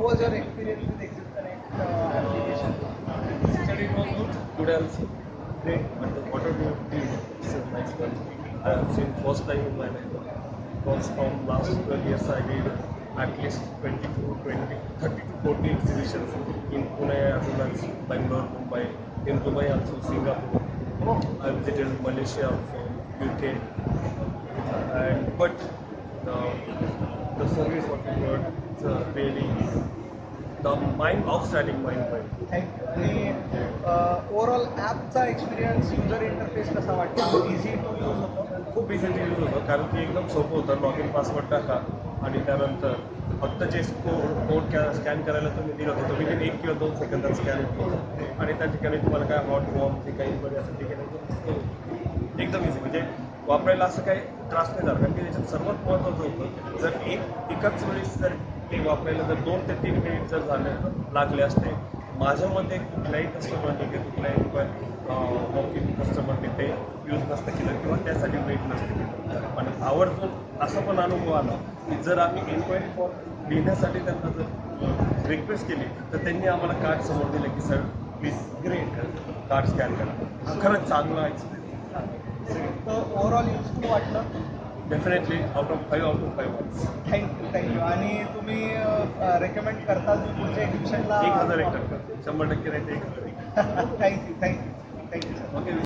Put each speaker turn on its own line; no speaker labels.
was your experience with Axis Connect application?
Study was good also.
Great.
But what you did is a nice one. I have seen first time in my life. Because from last 12 years I did at least 30 to 40 exhibitions in Pune as well as Bangalore, Mumbai, in Dubai also, Singapore. I visited Malaysia also, UK. But the service what we got is really the mind outstanding mind blowing.
Thank you. आणि overall ॲपचा experience user interface कसा वाटला? Easy to use होतं?
खूप easy use होतं कारण की एकदम सोपं होतं. लॉग इन पासवर्ड टाका आणि त्यानंतर फक्त जे कोड स्कॅन करायला तुम्ही दिलं होतं विदिन 1 किंवा 2 सेकंदात स्कॅन होतो आणि त्या ठिकाणी तुम्हाला काय हॉट वॉर्म जे काही बरे असेल ते केलं एकदम इझी. म्हणजे वापरायला असं काही त्रास नाही झाला कारण की त्याच्यात सर्वात महत्त्वाचं होतं जर एकाच वेळेस जर ते वापरायला जर 2 ते 3 मिनिट जर लागले असते माझ्या मते कुठल्याही कस्टमरने किंवा कुठल्याही पण वॉकिंग कस्टमरने ते यूज नसतं केलं किंवा त्यासाठी वेट नसतं केलं. पण आवर्जून असा पण अनुभव आला की जर आम्ही एन्क्वायरी फॉर्म लिहिण्यासाठी त्यांना जर रिक्वेस्ट केली तर त्यांनी आम्हाला कार्ड समोर दिलं की sir please
great.
Card scan करा. खरंच चांगला एक्सपिरियन्स.
तर ओव्हरऑल युजफुल वाटलं?
Definitely out of 5 marks.
Thank you. आणि तुम्ही रेकमेंड करता पुढच्या एक्झिबिशनला?
1000 100% 100% नाही ते 1000.
Thank you sir.
ओके.